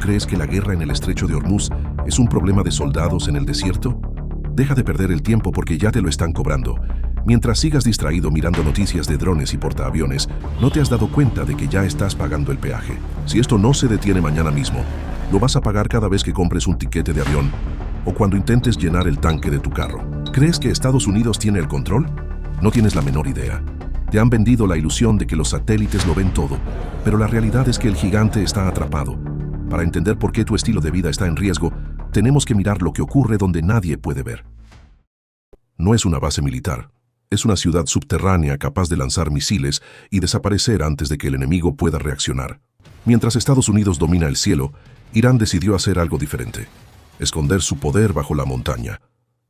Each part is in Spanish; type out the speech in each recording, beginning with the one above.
crees que la guerra en el estrecho de Hormuz es un problema de soldados en el desierto? Deja de perder el tiempo porque ya te lo están cobrando. Mientras sigas distraído mirando noticias de drones y portaaviones, no te has dado cuenta de que ya estás pagando el peaje. Si esto no se detiene mañana mismo, lo vas a pagar cada vez que compres un tiquete de avión o cuando intentes llenar el tanque de tu carro. ¿Crees que Estados Unidos tiene el control? No tienes la menor idea. Te han vendido la ilusión de que los satélites lo ven todo, pero la realidad es que el gigante está atrapado. Para entender por qué tu estilo de vida está en riesgo, tenemos que mirar lo que ocurre donde nadie puede ver. No es una base militar. Es una ciudad subterránea capaz de lanzar misiles y desaparecer antes de que el enemigo pueda reaccionar. Mientras Estados Unidos domina el cielo, Irán decidió hacer algo diferente: esconder su poder bajo la montaña.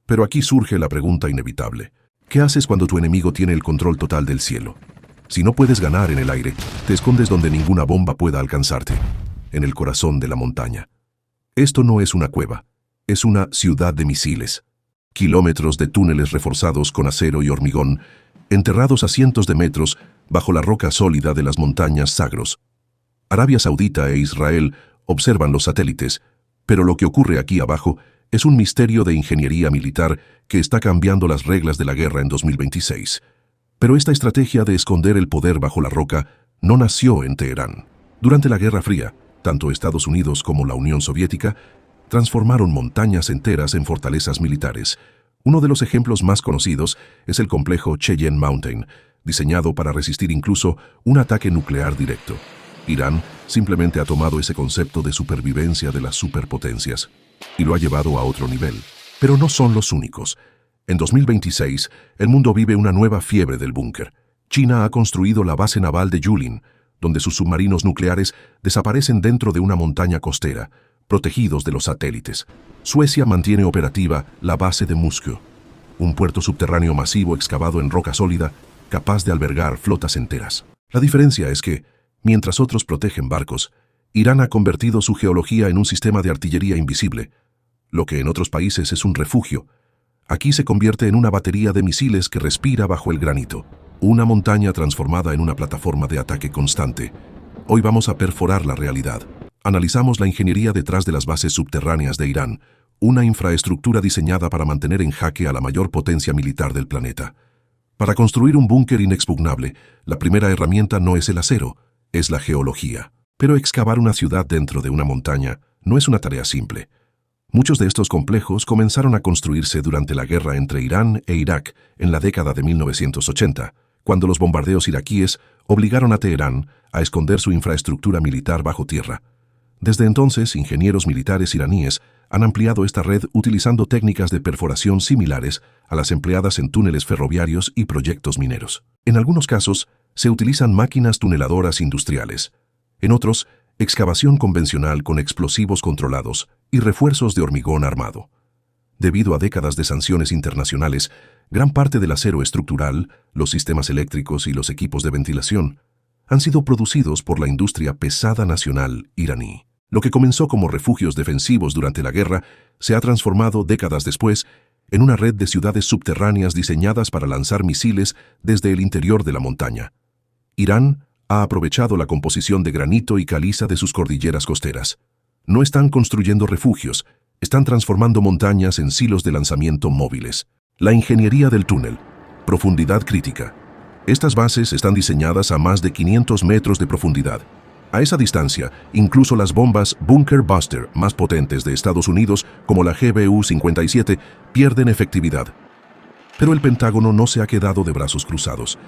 Pero aquí surge la pregunta inevitable: ¿qué haces cuando tu enemigo tiene el control total del cielo? Si no puedes ganar en el aire, te escondes donde ninguna bomba pueda alcanzarte, en el corazón de la montaña. Esto no es una cueva, es una ciudad de misiles. Kilómetros de túneles reforzados con acero y hormigón, enterrados a cientos de metros bajo la roca sólida de las montañas Zagros. Arabia Saudita e Israel observan los satélites, pero lo que ocurre aquí abajo es un misterio de ingeniería militar que está cambiando las reglas de la guerra en 2026. Pero esta estrategia de esconder el poder bajo la roca no nació en Teherán. Durante la Guerra Fría, tanto Estados Unidos como la Unión Soviética transformaron montañas enteras en fortalezas militares. Uno de los ejemplos más conocidos es el complejo Cheyenne Mountain, diseñado para resistir incluso un ataque nuclear directo. Irán simplemente ha tomado ese concepto de supervivencia de las superpotencias y lo ha llevado a otro nivel. Pero no son los únicos. En 2026, el mundo vive una nueva fiebre del búnker. China ha construido la base naval de Yulin, donde sus submarinos nucleares desaparecen dentro de una montaña costera, protegidos de los satélites. Suecia mantiene operativa la base de Muskö, un puerto subterráneo masivo excavado en roca sólida, capaz de albergar flotas enteras. La diferencia es que, mientras otros protegen barcos, Irán ha convertido su geología en un sistema de artillería invisible. Lo que en otros países es un refugio, aquí se convierte en una batería de misiles que respira bajo el granito. Una montaña transformada en una plataforma de ataque constante. Hoy vamos a perforar la realidad. Analizamos la ingeniería detrás de las bases subterráneas de Irán, una infraestructura diseñada para mantener en jaque a la mayor potencia militar del planeta. Para construir un búnker inexpugnable, la primera herramienta no es el acero, es la geología. Pero excavar una ciudad dentro de una montaña no es una tarea simple. Muchos de estos complejos comenzaron a construirse durante la guerra entre Irán e Irak en la década de 1980, cuando los bombardeos iraquíes obligaron a Teherán a esconder su infraestructura militar bajo tierra. Desde entonces, ingenieros militares iraníes han ampliado esta red utilizando técnicas de perforación similares a las empleadas en túneles ferroviarios y proyectos mineros. En algunos casos, se utilizan máquinas tuneladoras industriales. En otros, excavación convencional con explosivos controlados y refuerzos de hormigón armado. Debido a décadas de sanciones internacionales, gran parte del acero estructural, los sistemas eléctricos y los equipos de ventilación han sido producidos por la industria pesada nacional iraní. Lo que comenzó como refugios defensivos durante la guerra se ha transformado décadas después en una red de ciudades subterráneas diseñadas para lanzar misiles desde el interior de la montaña. Irán ha aprovechado la composición de granito y caliza de sus cordilleras costeras. No están construyendo refugios, están transformando montañas en silos de lanzamiento móviles. La ingeniería del túnel. Profundidad crítica. Estas bases están diseñadas a más de 500 metros de profundidad. A esa distancia, incluso las bombas Bunker Buster más potentes de Estados Unidos, como la GBU-57, pierden efectividad. Pero el Pentágono no se ha quedado de brazos cruzados.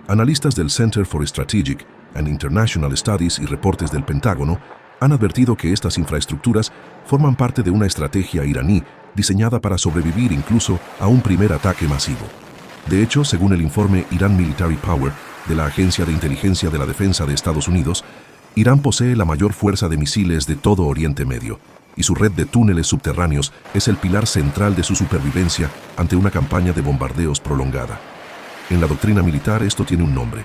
Analistas del Center for Strategic and International Studies y reportes del Pentágono han advertido que estas infraestructuras forman parte de una estrategia iraní diseñada para sobrevivir incluso a un primer ataque masivo. De hecho, según el informe Iran Military Power de la Agencia de Inteligencia de la Defensa de Estados Unidos, Irán posee la mayor fuerza de misiles de todo Oriente Medio, y su red de túneles subterráneos es el pilar central de su supervivencia ante una campaña de bombardeos prolongada. En la doctrina militar esto tiene un nombre: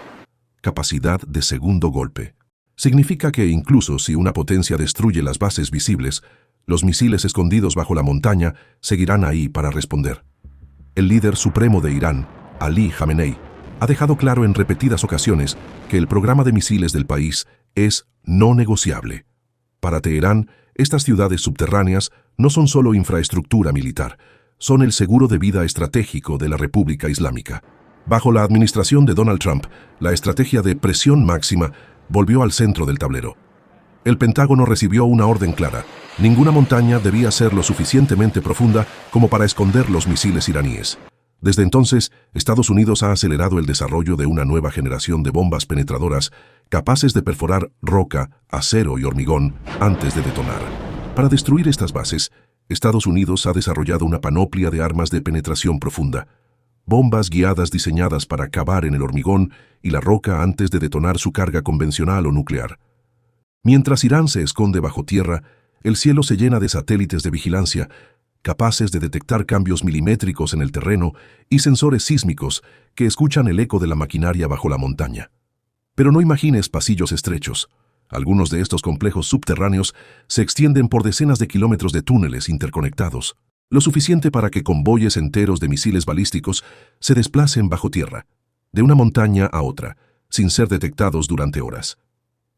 capacidad de segundo golpe. Significa que incluso si una potencia destruye las bases visibles, los misiles escondidos bajo la montaña seguirán ahí para responder. El líder supremo de Irán, Ali Khamenei, ha dejado claro en repetidas ocasiones que el programa de misiles del país es no negociable. Para Teherán, estas ciudades subterráneas no son solo infraestructura militar, son el seguro de vida estratégico de la República Islámica. Bajo la administración de Donald Trump, la estrategia de presión máxima volvió al centro del tablero. El Pentágono recibió una orden clara: ninguna montaña debía ser lo suficientemente profunda como para esconder los misiles iraníes. Desde entonces, Estados Unidos ha acelerado el desarrollo de una nueva generación de bombas penetradoras capaces de perforar roca, acero y hormigón antes de detonar. Para destruir estas bases, Estados Unidos ha desarrollado una panoplia de armas de penetración profunda, bombas guiadas diseñadas para cavar en el hormigón y la roca antes de detonar su carga convencional o nuclear. Mientras Irán se esconde bajo tierra, el cielo se llena de satélites de vigilancia, capaces de detectar cambios milimétricos en el terreno y sensores sísmicos que escuchan el eco de la maquinaria bajo la montaña. Pero no imagines pasillos estrechos. Algunos de estos complejos subterráneos se extienden por decenas de kilómetros de túneles interconectados, lo suficiente para que convoyes enteros de misiles balísticos se desplacen bajo tierra, de una montaña a otra, sin ser detectados durante horas.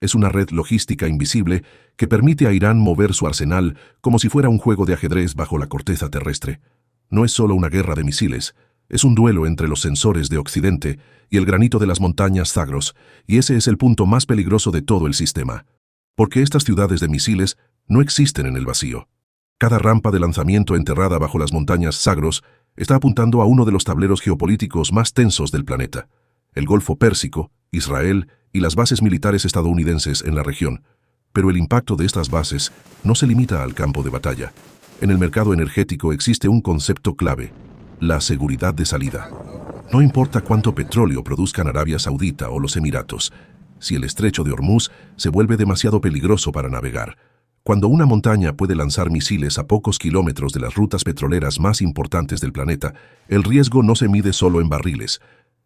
Es una red logística invisible que permite a Irán mover su arsenal como si fuera un juego de ajedrez bajo la corteza terrestre. No es solo una guerra de misiles, es un duelo entre los sensores de Occidente y el granito de las montañas Zagros, y ese es el punto más peligroso de todo el sistema. Porque estas ciudades de misiles no existen en el vacío. Cada rampa de lanzamiento enterrada bajo las montañas Zagros está apuntando a uno de los tableros geopolíticos más tensos del planeta: el Golfo Pérsico, Israel y las bases militares estadounidenses en la región. Pero el impacto de estas bases no se limita al campo de batalla. En el mercado energético existe un concepto clave: la seguridad de salida. No importa cuánto petróleo produzcan Arabia Saudita o los Emiratos, si el estrecho de Hormuz se vuelve demasiado peligroso para navegar, cuando una montaña puede lanzar misiles a pocos kilómetros de las rutas petroleras más importantes del planeta, el riesgo no se mide solo en barriles,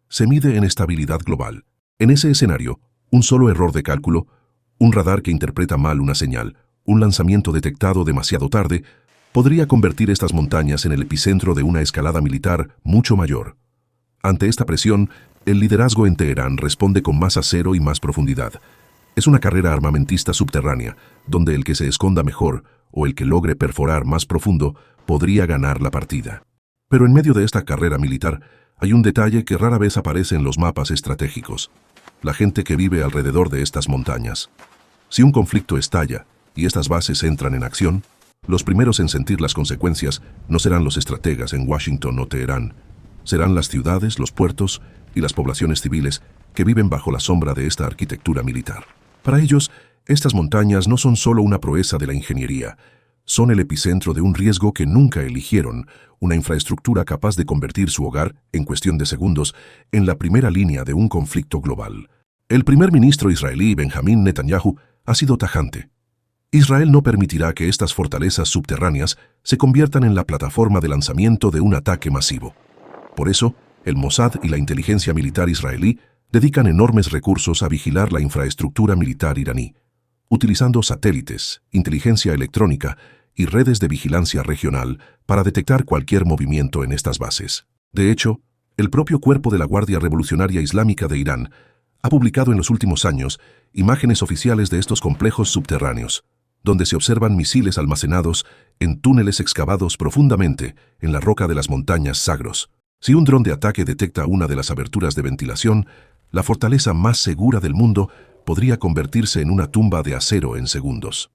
se mide en estabilidad global. En ese escenario, un solo error de cálculo, un radar que interpreta mal una señal, un lanzamiento detectado demasiado tarde, podría convertir estas montañas en el epicentro de una escalada militar mucho mayor. Ante esta presión, el liderazgo en Teherán responde con más acero y más profundidad. Es una carrera armamentista subterránea, donde el que se esconda mejor o el que logre perforar más profundo podría ganar la partida. Pero en medio de esta carrera militar, hay un detalle que rara vez aparece en los mapas estratégicos: la gente que vive alrededor de estas montañas. Si un conflicto estalla y estas bases entran en acción, los primeros en sentir las consecuencias no serán los estrategas en Washington o Teherán, serán las ciudades, los puertos y las poblaciones civiles que viven bajo la sombra de esta arquitectura militar. Para ellos, estas montañas no son solo una proeza de la ingeniería, son el epicentro de un riesgo que nunca eligieron, una infraestructura capaz de convertir su hogar, en cuestión de segundos, en la primera línea de un conflicto global. El primer ministro israelí, Benjamín Netanyahu, ha sido tajante. Israel no permitirá que estas fortalezas subterráneas se conviertan en la plataforma de lanzamiento de un ataque masivo. Por eso, el Mossad y la inteligencia militar israelí dedican enormes recursos a vigilar la infraestructura militar iraní, utilizando satélites, inteligencia electrónica y redes de vigilancia regional para detectar cualquier movimiento en estas bases. De hecho, el propio cuerpo de la Guardia Revolucionaria Islámica de Irán ha publicado en los últimos años imágenes oficiales de estos complejos subterráneos, donde se observan misiles almacenados en túneles excavados profundamente en la roca de las montañas Zagros. Si un dron de ataque detecta una de las aberturas de ventilación, la fortaleza más segura del mundo podría convertirse en una tumba de acero en segundos.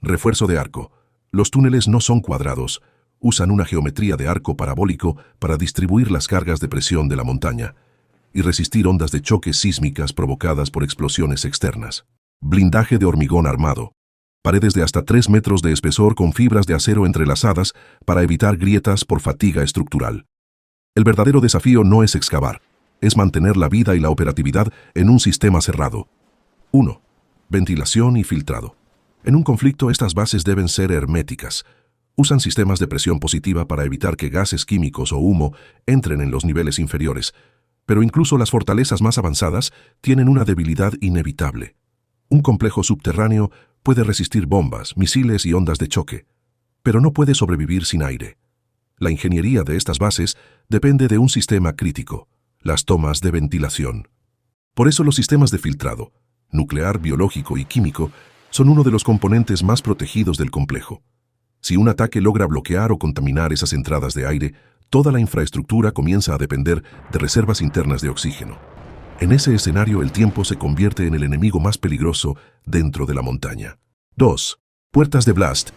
Refuerzo de arco. Los túneles no son cuadrados, usan una geometría de arco parabólico para distribuir las cargas de presión de la montaña y resistir ondas de choque sísmicas provocadas por explosiones externas. Blindaje de hormigón armado. Paredes de hasta 3 metros de espesor con fibras de acero entrelazadas para evitar grietas por fatiga estructural. El verdadero desafío no es excavar, es mantener la vida y la operatividad en un sistema cerrado. 1. Ventilación y filtrado. En un conflicto, estas bases deben ser herméticas. Usan sistemas de presión positiva para evitar que gases químicos o humo entren en los niveles inferiores. Pero incluso las fortalezas más avanzadas tienen una debilidad inevitable. Un complejo subterráneo puede resistir bombas, misiles y ondas de choque, pero no puede sobrevivir sin aire. La ingeniería de estas bases depende de un sistema crítico: las tomas de ventilación. Por eso los sistemas de filtrado, nuclear, biológico y químico, son uno de los componentes más protegidos del complejo. Si un ataque logra bloquear o contaminar esas entradas de aire, toda la infraestructura comienza a depender de reservas internas de oxígeno. En ese escenario, el tiempo se convierte en el enemigo más peligroso dentro de la montaña. 2. Puertas de blast,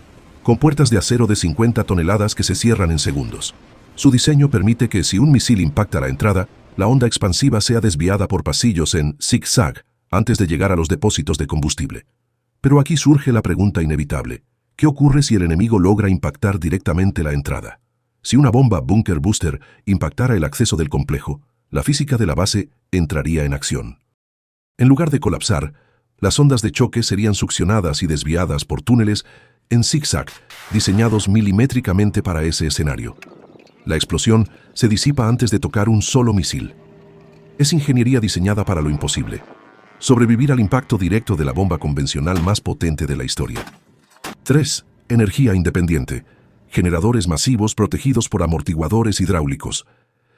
con puertas de acero de 50 toneladas que se cierran en segundos. Su diseño permite que si un misil impacta la entrada, la onda expansiva sea desviada por pasillos en zigzag antes de llegar a los depósitos de combustible. Pero aquí surge la pregunta inevitable. ¿Qué ocurre si el enemigo logra impactar directamente la entrada? Si una bomba Bunker Buster impactara el acceso del complejo, la física de la base entraría en acción. En lugar de colapsar, las ondas de choque serían succionadas y desviadas por túneles en zigzag, diseñados milimétricamente para ese escenario. La explosión se disipa antes de tocar un solo misil. Es ingeniería diseñada para lo imposible: sobrevivir al impacto directo de la bomba convencional más potente de la historia. 3. Energía independiente. Generadores masivos protegidos por amortiguadores hidráulicos.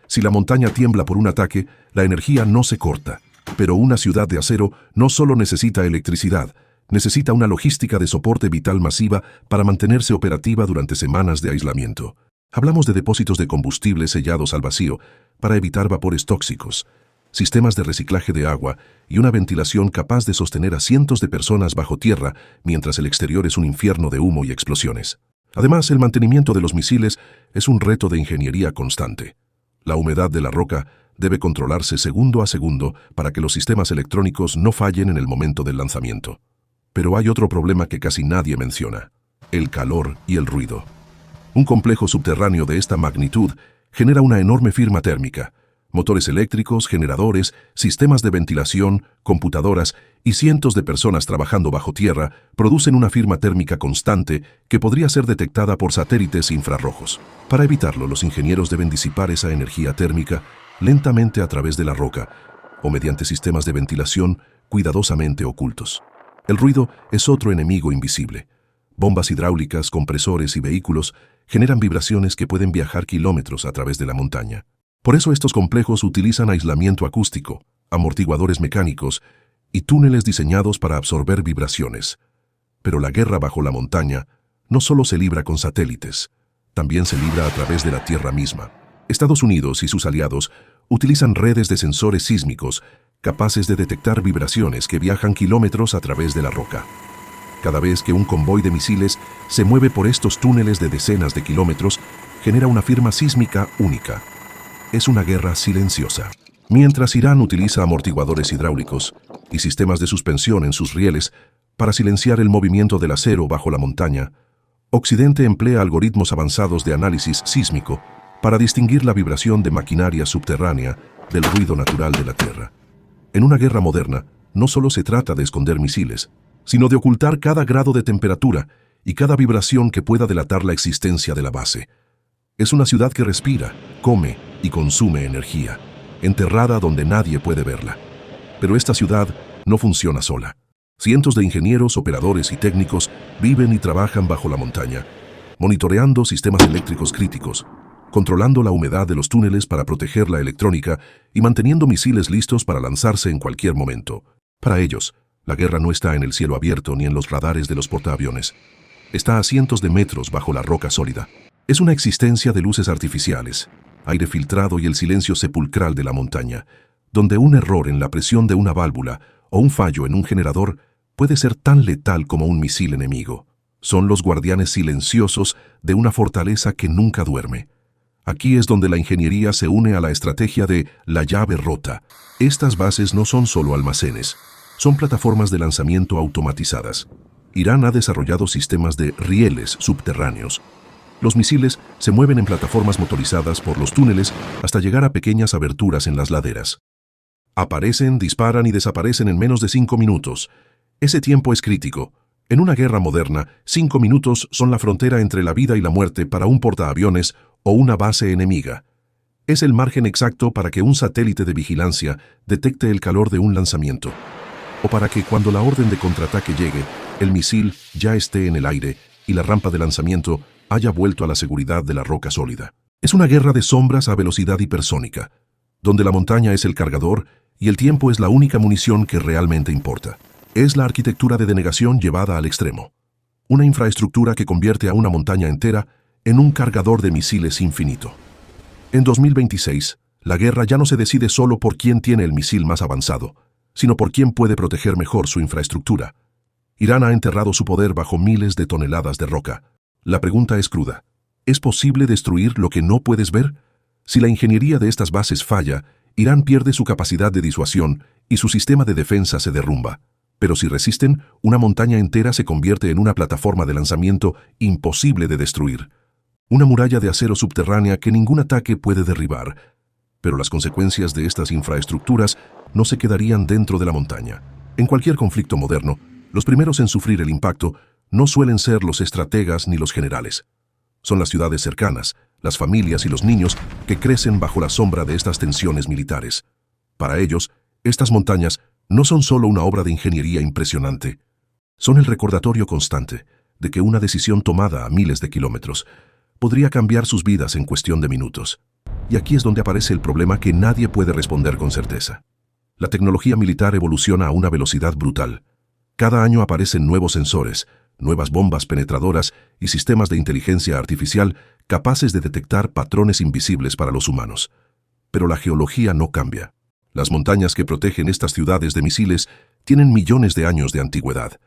Si la montaña tiembla por un ataque, la energía no se corta. Pero una ciudad de acero no solo necesita electricidad, necesita una logística de soporte vital masiva para mantenerse operativa durante semanas de aislamiento. Hablamos de depósitos de combustible sellados al vacío para evitar vapores tóxicos, sistemas de reciclaje de agua y una ventilación capaz de sostener a cientos de personas bajo tierra mientras el exterior es un infierno de humo y explosiones. Además, el mantenimiento de los misiles es un reto de ingeniería constante. La humedad de la roca debe controlarse segundo a segundo para que los sistemas electrónicos no fallen en el momento del lanzamiento. Pero hay otro problema que casi nadie menciona: el calor y el ruido. Un complejo subterráneo de esta magnitud genera una enorme firma térmica. Motores eléctricos, generadores, sistemas de ventilación, computadoras y cientos de personas trabajando bajo tierra producen una firma térmica constante que podría ser detectada por satélites infrarrojos. Para evitarlo, los ingenieros deben disipar esa energía térmica lentamente a través de la roca o mediante sistemas de ventilación cuidadosamente ocultos. El ruido es otro enemigo invisible. Bombas hidráulicas, compresores y vehículos generan vibraciones que pueden viajar kilómetros a través de la montaña. Por eso estos complejos utilizan aislamiento acústico, amortiguadores mecánicos y túneles diseñados para absorber vibraciones. Pero la guerra bajo la montaña no solo se libra con satélites, también se libra a través de la tierra misma. Estados Unidos y sus aliados utilizan redes de sensores sísmicos capaces de detectar vibraciones que viajan kilómetros a través de la roca. Cada vez que un convoy de misiles se mueve por estos túneles de decenas de kilómetros, genera una firma sísmica única. Es una guerra silenciosa. Mientras Irán utiliza amortiguadores hidráulicos y sistemas de suspensión en sus rieles para silenciar el movimiento del acero bajo la montaña, Occidente emplea algoritmos avanzados de análisis sísmico para distinguir la vibración de maquinaria subterránea del ruido natural de la Tierra. En una guerra moderna, no solo se trata de esconder misiles, sino de ocultar cada grado de temperatura y cada vibración que pueda delatar la existencia de la base. Es una ciudad que respira, come y consume energía, enterrada donde nadie puede verla. Pero esta ciudad no funciona sola. Cientos de ingenieros, operadores y técnicos viven y trabajan bajo la montaña, monitoreando sistemas eléctricos críticos, controlando la humedad de los túneles para proteger la electrónica y manteniendo misiles listos para lanzarse en cualquier momento. Para ellos, la guerra no está en el cielo abierto ni en los radares de los portaaviones. Está a cientos de metros bajo la roca sólida. Es una existencia de luces artificiales, aire filtrado y el silencio sepulcral de la montaña, donde un error en la presión de una válvula o un fallo en un generador puede ser tan letal como un misil enemigo. Son los guardianes silenciosos de una fortaleza que nunca duerme. Aquí es donde la ingeniería se une a la estrategia de la llave rota. Estas bases no son solo almacenes, son plataformas de lanzamiento automatizadas. Irán ha desarrollado sistemas de rieles subterráneos. Los misiles se mueven en plataformas motorizadas por los túneles hasta llegar a pequeñas aberturas en las laderas. Aparecen, disparan y desaparecen en menos de 5 minutos. Ese tiempo es crítico. En una guerra moderna, 5 minutos son la frontera entre la vida y la muerte para un portaaviones o una base enemiga. Es el margen exacto para que un satélite de vigilancia detecte el calor de un lanzamiento, o para que cuando la orden de contraataque llegue, el misil ya esté en el aire y la rampa de lanzamiento haya vuelto a la seguridad de la roca sólida. Es una guerra de sombras a velocidad hipersónica, donde la montaña es el cargador y el tiempo es la única munición que realmente importa. Es la arquitectura de denegación llevada al extremo. Una infraestructura que convierte a una montaña entera en un cargador de misiles infinito. En 2026, la guerra ya no se decide solo por quién tiene el misil más avanzado, sino por quién puede proteger mejor su infraestructura. Irán ha enterrado su poder bajo miles de toneladas de roca. La pregunta es cruda. ¿Es posible destruir lo que no puedes ver? Si la ingeniería de estas bases falla, Irán pierde su capacidad de disuasión y su sistema de defensa se derrumba. Pero si resisten, una montaña entera se convierte en una plataforma de lanzamiento imposible de destruir. Una muralla de acero subterránea que ningún ataque puede derribar. Pero las consecuencias de estas infraestructuras no se quedarían dentro de la montaña. En cualquier conflicto moderno, los primeros en sufrir el impacto no suelen ser los estrategas ni los generales. Son las ciudades cercanas, las familias y los niños que crecen bajo la sombra de estas tensiones militares. Para ellos, estas montañas no son solo una obra de ingeniería impresionante. Son el recordatorio constante de que una decisión tomada a miles de kilómetros podría cambiar sus vidas en cuestión de minutos. Y aquí es donde aparece el problema que nadie puede responder con certeza. La tecnología militar evoluciona a una velocidad brutal. Cada año aparecen nuevos sensores, nuevas bombas penetradoras y sistemas de inteligencia artificial capaces de detectar patrones invisibles para los humanos. Pero la geología no cambia. Las montañas que protegen estas ciudades de misiles tienen millones de años de antigüedad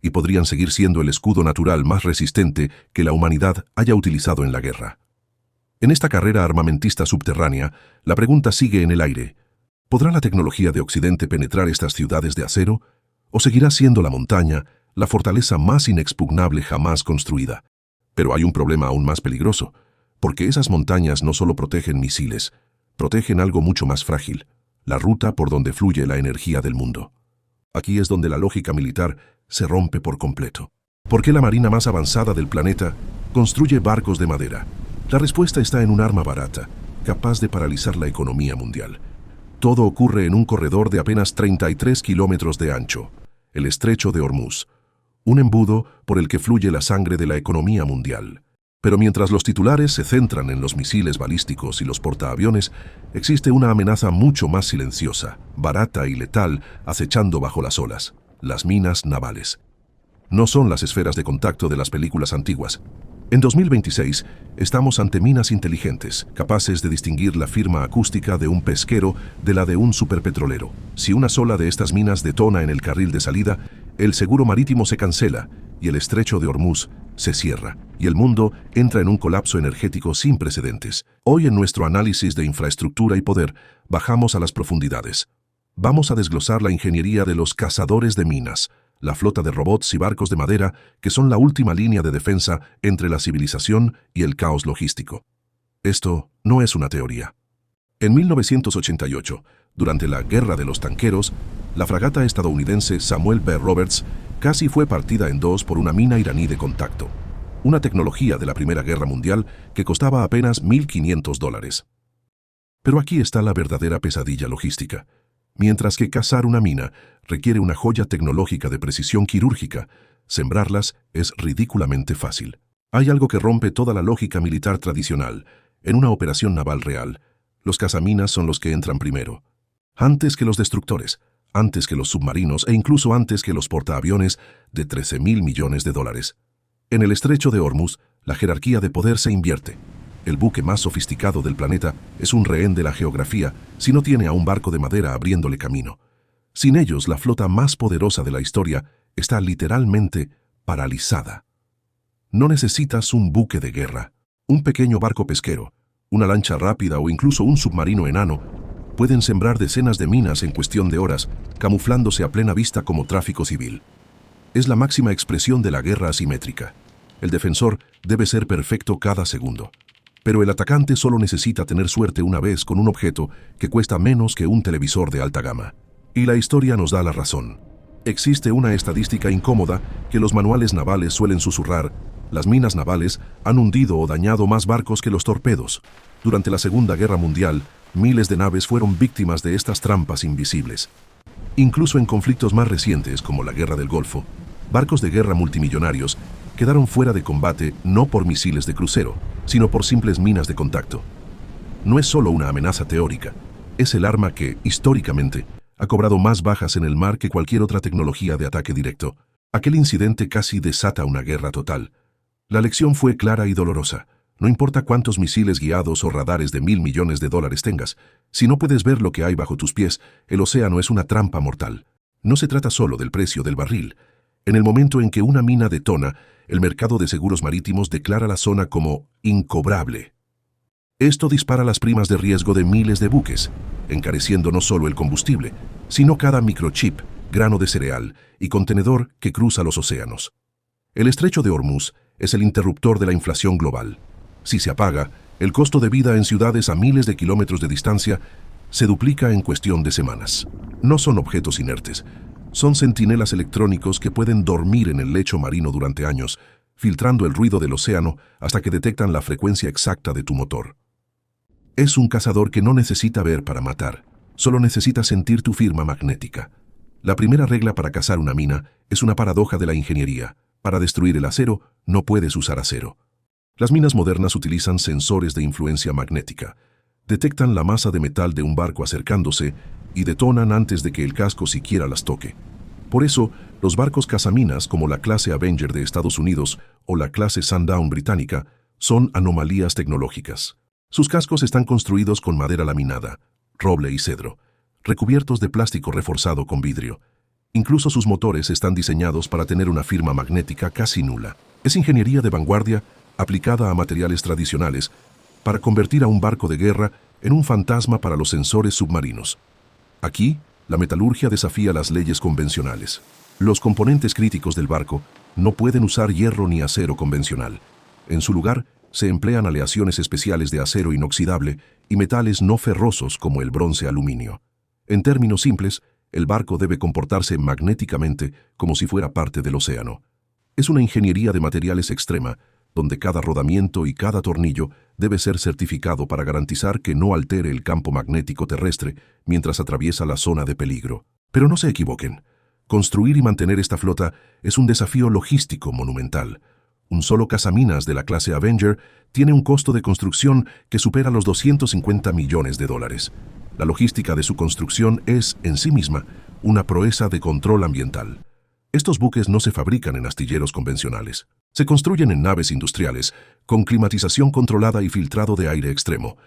y podrían seguir siendo el escudo natural más resistente que la humanidad haya utilizado en la guerra. En esta carrera armamentista subterránea, la pregunta sigue en el aire. ¿Podrá la tecnología de Occidente penetrar estas ciudades de acero? ¿O seguirá siendo la montaña la fortaleza más inexpugnable jamás construida? Pero hay un problema aún más peligroso, porque esas montañas no solo protegen misiles, protegen algo mucho más frágil: la ruta por donde fluye la energía del mundo. Aquí es donde la lógica militar se rompe por completo. ¿Por qué la marina más avanzada del planeta construye barcos de madera? La respuesta está en un arma barata, capaz de paralizar la economía mundial. Todo ocurre en un corredor de apenas 33 kilómetros de ancho, el Estrecho de Hormuz, un embudo por el que fluye la sangre de la economía mundial. Pero mientras los titulares se centran en los misiles balísticos y los portaaviones, existe una amenaza mucho más silenciosa, barata y letal, acechando bajo las olas: las minas navales. No son las esferas de contacto de las películas antiguas. En 2026, estamos ante minas inteligentes, capaces de distinguir la firma acústica de un pesquero de la de un superpetrolero. Si una sola de estas minas detona en el carril de salida, el seguro marítimo se cancela y el Estrecho de Hormuz se cierra, y el mundo entra en un colapso energético sin precedentes. Hoy, en nuestro análisis de infraestructura y poder, bajamos a las profundidades. Vamos a desglosar la ingeniería de los cazadores de minas, la flota de robots y barcos de madera que son la última línea de defensa entre la civilización y el caos logístico. Esto no es una teoría. En 1988, durante la Guerra de los Tanqueros, la fragata estadounidense Samuel B. Roberts casi fue partida en dos por una mina iraní de contacto, una tecnología de la Primera Guerra Mundial que costaba apenas $1.500. Pero aquí está la verdadera pesadilla logística. Mientras que cazar una mina requiere una joya tecnológica de precisión quirúrgica, sembrarlas es ridículamente fácil. Hay algo que rompe toda la lógica militar tradicional. En una operación naval real, los cazaminas son los que entran primero, antes que los destructores, antes que los submarinos e incluso antes que los portaaviones de $13.000 millones. En el Estrecho de Hormuz, la jerarquía de poder se invierte. El buque más sofisticado del planeta es un rehén de la geografía si no tiene a un barco de madera abriéndole camino. Sin ellos, la flota más poderosa de la historia está literalmente paralizada. No necesitas un buque de guerra. Un pequeño barco pesquero, una lancha rápida o incluso un submarino enano pueden sembrar decenas de minas en cuestión de horas, camuflándose a plena vista como tráfico civil. Es la máxima expresión de la guerra asimétrica. El defensor debe ser perfecto cada segundo. Pero el atacante solo necesita tener suerte una vez con un objeto que cuesta menos que un televisor de alta gama. Y la historia nos da la razón. Existe una estadística incómoda que los manuales navales suelen susurrar: las minas navales han hundido o dañado más barcos que los torpedos. Durante la Segunda Guerra Mundial, miles de naves fueron víctimas de estas trampas invisibles. Incluso en conflictos más recientes, como la Guerra del Golfo, barcos de guerra multimillonarios quedaron fuera de combate no por misiles de crucero, sino por simples minas de contacto. No es solo una amenaza teórica, es el arma que, históricamente, ha cobrado más bajas en el mar que cualquier otra tecnología de ataque directo. Aquel incidente casi desata una guerra total. La lección fue clara y dolorosa. No importa cuántos misiles guiados o radares de $1.000 millones tengas, si no puedes ver lo que hay bajo tus pies, el océano es una trampa mortal. No se trata solo del precio del barril. En el momento en que una mina detona, el mercado de seguros marítimos declara la zona como incobrable. Esto dispara las primas de riesgo de miles de buques, encareciendo no solo el combustible, sino cada microchip, grano de cereal y contenedor que cruza los océanos. El estrecho de Hormuz es el interruptor de la inflación global. Si se apaga, el costo de vida en ciudades a miles de kilómetros de distancia se duplica en cuestión de semanas. No son objetos inertes, son centinelas electrónicos que pueden dormir en el lecho marino durante años, filtrando el ruido del océano hasta que detectan la frecuencia exacta de tu motor. Es un cazador que no necesita ver para matar, solo necesita sentir tu firma magnética. La primera regla para cazar una mina es una paradoja de la ingeniería. Para destruir el acero, no puedes usar acero. Las minas modernas utilizan sensores de influencia magnética. Detectan la masa de metal de un barco acercándose y detonan antes de que el casco siquiera las toque. Por eso, los barcos cazaminas como la clase Avenger de Estados Unidos o la clase Sundown británica son anomalías tecnológicas. Sus cascos están construidos con madera laminada, roble y cedro, recubiertos de plástico reforzado con vidrio. Incluso sus motores están diseñados para tener una firma magnética casi nula. Es ingeniería de vanguardia aplicada a materiales tradicionales para convertir a un barco de guerra en un fantasma para los sensores submarinos. Aquí, la metalurgia desafía las leyes convencionales. Los componentes críticos del barco no pueden usar hierro ni acero convencional. En su lugar, se emplean aleaciones especiales de acero inoxidable y metales no ferrosos como el bronce-aluminio. En términos simples, el barco debe comportarse magnéticamente como si fuera parte del océano. Es una ingeniería de materiales extrema, donde cada rodamiento y cada tornillo debe ser certificado para garantizar que no altere el campo magnético terrestre mientras atraviesa la zona de peligro. Pero no se equivoquen. Construir y mantener esta flota es un desafío logístico monumental. Un solo cazaminas de la clase Avenger tiene un costo de construcción que supera los $250 millones. La logística de su construcción es, en sí misma, una proeza de control ambiental. Estos buques no se fabrican en astilleros convencionales. Se construyen en naves industriales, con climatización controlada y filtrado de aire extremo,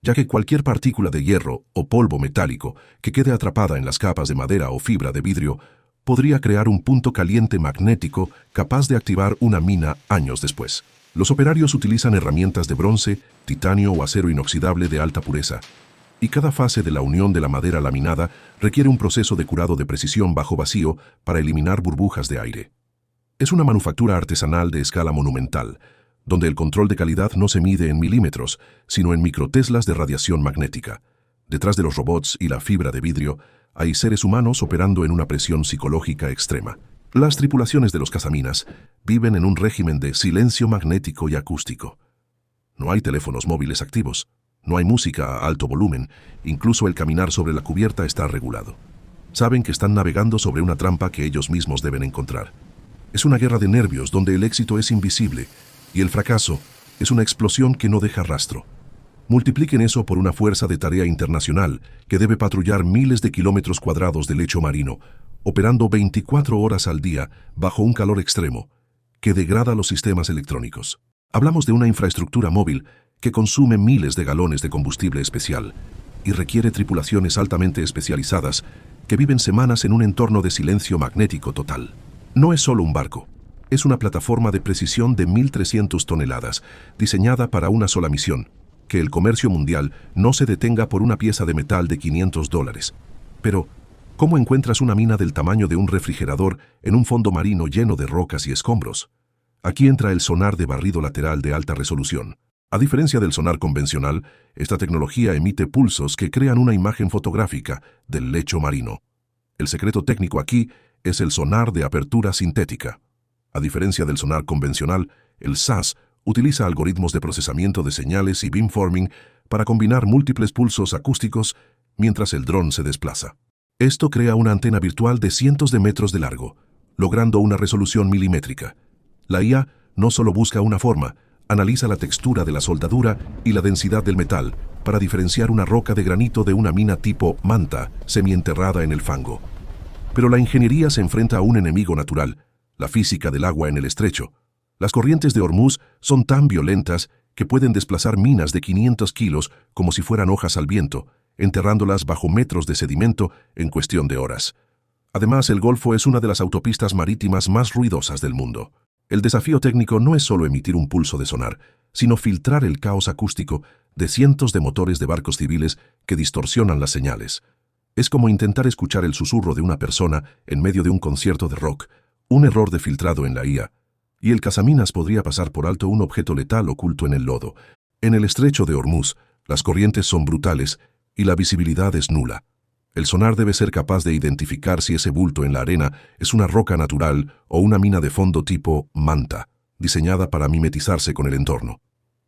ya que cualquier partícula de hierro o polvo metálico que quede atrapada en las capas de madera o fibra de vidrio podría crear un punto caliente magnético capaz de activar una mina años después. Los operarios utilizan herramientas de bronce, titanio o acero inoxidable de alta pureza, y cada fase de la unión de la madera laminada requiere un proceso de curado de precisión bajo vacío para eliminar burbujas de aire. Es una manufactura artesanal de escala monumental, donde el control de calidad no se mide en milímetros, sino en microteslas de radiación magnética. Detrás de los robots y la fibra de vidrio, hay seres humanos operando en una presión psicológica extrema. Las tripulaciones de los cazaminas viven en un régimen de silencio magnético y acústico. No hay teléfonos móviles activos. No hay música a alto volumen, incluso el caminar sobre la cubierta está regulado. Saben que están navegando sobre una trampa que ellos mismos deben encontrar. Es una guerra de nervios donde el éxito es invisible y el fracaso es una explosión que no deja rastro. Multipliquen eso por una fuerza de tarea internacional que debe patrullar miles de kilómetros cuadrados de lecho marino, operando 24 horas al día bajo un calor extremo que degrada los sistemas electrónicos. Hablamos de una infraestructura móvil que consume miles de galones de combustible especial y requiere tripulaciones altamente especializadas que viven semanas en un entorno de silencio magnético total. No es solo un barco, es una plataforma de precisión de 1.300 toneladas, diseñada para una sola misión: que el comercio mundial no se detenga por una pieza de metal de $500. Pero, ¿cómo encuentras una mina del tamaño de un refrigerador en un fondo marino lleno de rocas y escombros? Aquí entra el sonar de barrido lateral de alta resolución. A diferencia del sonar convencional, esta tecnología emite pulsos que crean una imagen fotográfica del lecho marino. El secreto técnico aquí es el sonar de apertura sintética. A diferencia del sonar convencional, el SAS utiliza algoritmos de procesamiento de señales y beamforming para combinar múltiples pulsos acústicos mientras el dron se desplaza. Esto crea una antena virtual de cientos de metros de largo, logrando una resolución milimétrica. La IA no solo busca una forma, analiza la textura de la soldadura y la densidad del metal para diferenciar una roca de granito de una mina tipo manta semienterrada en el fango. Pero la ingeniería se enfrenta a un enemigo natural, la física del agua en el estrecho. Las corrientes de Hormuz son tan violentas que pueden desplazar minas de 500 kilos como si fueran hojas al viento, enterrándolas bajo metros de sedimento en cuestión de horas. Además, el Golfo es una de las autopistas marítimas más ruidosas del mundo. El desafío técnico no es solo emitir un pulso de sonar, sino filtrar el caos acústico de cientos de motores de barcos civiles que distorsionan las señales. Es como intentar escuchar el susurro de una persona en medio de un concierto de rock, un error de filtrado en la IA, y el cazaminas podría pasar por alto un objeto letal oculto en el lodo. En el estrecho de Hormuz, las corrientes son brutales y la visibilidad es nula. El sonar debe ser capaz de identificar si ese bulto en la arena es una roca natural o una mina de fondo tipo manta, diseñada para mimetizarse con el entorno.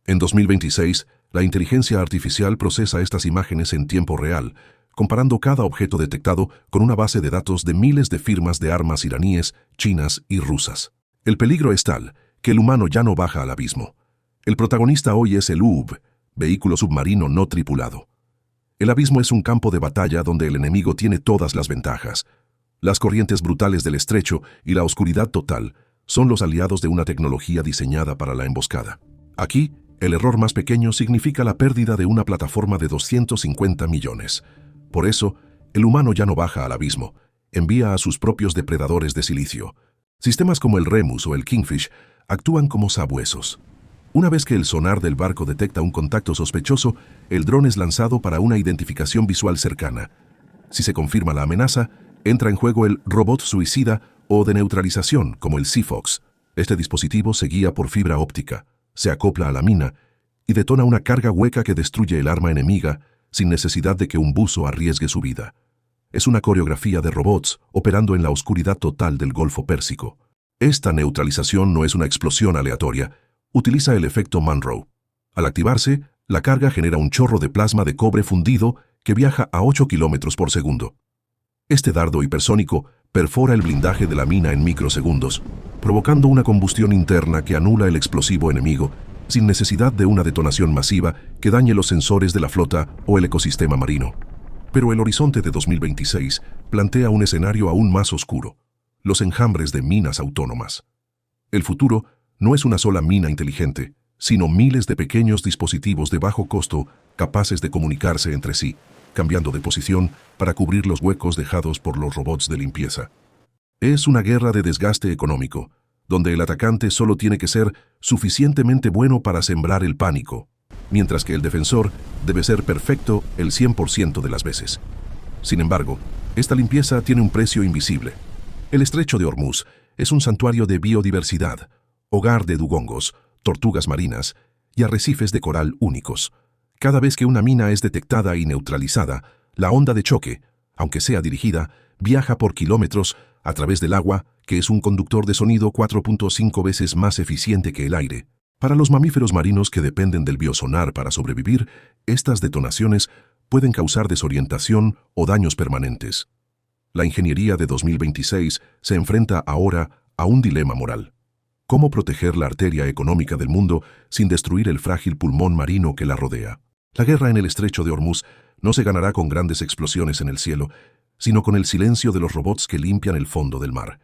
En 2026, la inteligencia artificial procesa estas imágenes en tiempo real, comparando cada objeto detectado con una base de datos de miles de firmas de armas iraníes, chinas y rusas. El peligro es tal que el humano ya no baja al abismo. El protagonista hoy es el UAV, vehículo submarino no tripulado. El abismo es un campo de batalla donde el enemigo tiene todas las ventajas. Las corrientes brutales del estrecho y la oscuridad total son los aliados de una tecnología diseñada para la emboscada. Aquí, el error más pequeño significa la pérdida de una plataforma de 250 millones. Por eso, el humano ya no baja al abismo, envía a sus propios depredadores de silicio. Sistemas como el Remus o el Kingfish actúan como sabuesos. Una vez que el sonar del barco detecta un contacto sospechoso, el dron es lanzado para una identificación visual cercana. Si se confirma la amenaza, entra en juego el robot suicida o de neutralización, como el Seafox. Este dispositivo se guía por fibra óptica, se acopla a la mina y detona una carga hueca que destruye el arma enemiga sin necesidad de que un buzo arriesgue su vida. Es una coreografía de robots operando en la oscuridad total del Golfo Pérsico. Esta neutralización no es una explosión aleatoria, utiliza el efecto Monroe. Al activarse, la carga genera un chorro de plasma de cobre fundido que viaja a 8 kilómetros por segundo. Este dardo hipersónico perfora el blindaje de la mina en microsegundos, provocando una combustión interna que anula el explosivo enemigo sin necesidad de una detonación masiva que dañe los sensores de la flota o el ecosistema marino. Pero el horizonte de 2026 plantea un escenario aún más oscuro: los enjambres de minas autónomas. El futuro no es una sola mina inteligente, sino miles de pequeños dispositivos de bajo costo capaces de comunicarse entre sí, cambiando de posición para cubrir los huecos dejados por los robots de limpieza. Es una guerra de desgaste económico, donde el atacante solo tiene que ser suficientemente bueno para sembrar el pánico, mientras que el defensor debe ser perfecto el 100% de las veces. Sin embargo, esta limpieza tiene un precio invisible. El estrecho de Hormuz es un santuario de biodiversidad, hogar de dugongos, tortugas marinas y arrecifes de coral únicos. Cada vez que una mina es detectada y neutralizada, la onda de choque, aunque sea dirigida, viaja por kilómetros a través del agua, que es un conductor de sonido 4.5 veces más eficiente que el aire. Para los mamíferos marinos que dependen del biosonar para sobrevivir, estas detonaciones pueden causar desorientación o daños permanentes. La ingeniería de 2026 se enfrenta ahora a un dilema moral. ¿Cómo proteger la arteria económica del mundo sin destruir el frágil pulmón marino que la rodea? La guerra en el estrecho de Hormuz no se ganará con grandes explosiones en el cielo, sino con el silencio de los robots que limpian el fondo del mar.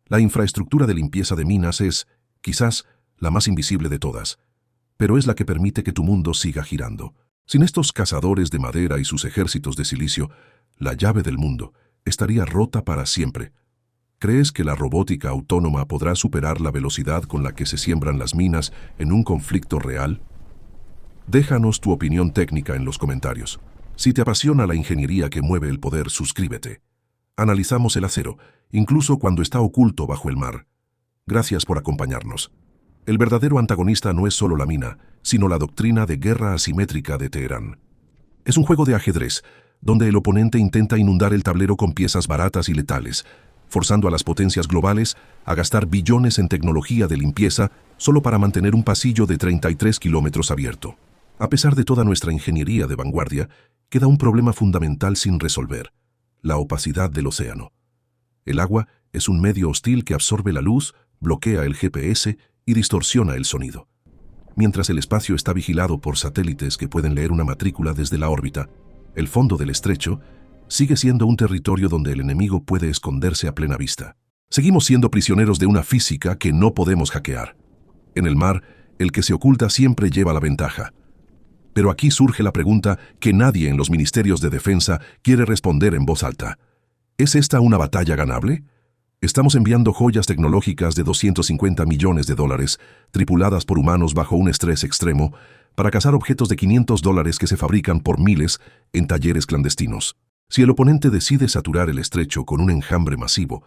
La infraestructura de limpieza de minas es, quizás, la más invisible de todas, pero es la que permite que tu mundo siga girando. Sin estos cazadores de madera y sus ejércitos de silicio, la llave del mundo estaría rota para siempre. ¿Crees que la robótica autónoma podrá superar la velocidad con la que se siembran las minas en un conflicto real? Déjanos tu opinión técnica en los comentarios. Si te apasiona la ingeniería que mueve el poder, suscríbete. Analizamos el acero, incluso cuando está oculto bajo el mar. Gracias por acompañarnos. El verdadero antagonista no es solo la mina, sino la doctrina de guerra asimétrica de Teherán. Es un juego de ajedrez, donde el oponente intenta inundar el tablero con piezas baratas y letales, forzando a las potencias globales a gastar billones en tecnología de limpieza solo para mantener un pasillo de 33 kilómetros abierto. A pesar de toda nuestra ingeniería de vanguardia, queda un problema fundamental sin resolver: la opacidad del océano. El agua es un medio hostil que absorbe la luz, bloquea el GPS y distorsiona el sonido. Mientras el espacio está vigilado por satélites que pueden leer una matrícula desde la órbita, el fondo del estrecho sigue siendo un territorio donde el enemigo puede esconderse a plena vista. Seguimos siendo prisioneros de una física que no podemos hackear. En el mar, el que se oculta siempre lleva la ventaja. Pero aquí surge la pregunta que nadie en los ministerios de defensa quiere responder en voz alta. ¿Es esta una batalla ganable? Estamos enviando joyas tecnológicas de $250 millones, tripuladas por humanos bajo un estrés extremo, para cazar objetos de $500 que se fabrican por miles en talleres clandestinos. Si el oponente decide saturar el estrecho con un enjambre masivo,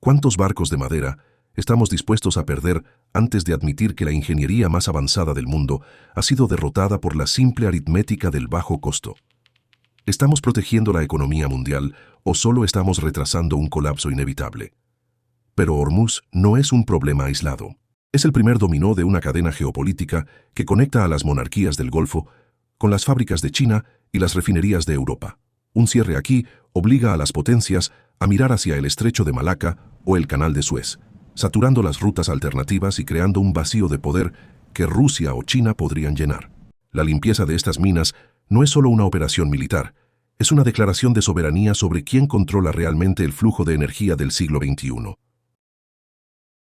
¿cuántos barcos de madera estamos dispuestos a perder antes de admitir que la ingeniería más avanzada del mundo ha sido derrotada por la simple aritmética del bajo costo? ¿Estamos protegiendo la economía mundial o solo estamos retrasando un colapso inevitable? Pero Hormuz no es un problema aislado. Es el primer dominó de una cadena geopolítica que conecta a las monarquías del Golfo con las fábricas de China y las refinerías de Europa. Un cierre aquí obliga a las potencias a mirar hacia el estrecho de Malaca o el canal de Suez, saturando las rutas alternativas y creando un vacío de poder que Rusia o China podrían llenar. La limpieza de estas minas no es solo una operación militar, es una declaración de soberanía sobre quién controla realmente el flujo de energía del siglo XXI.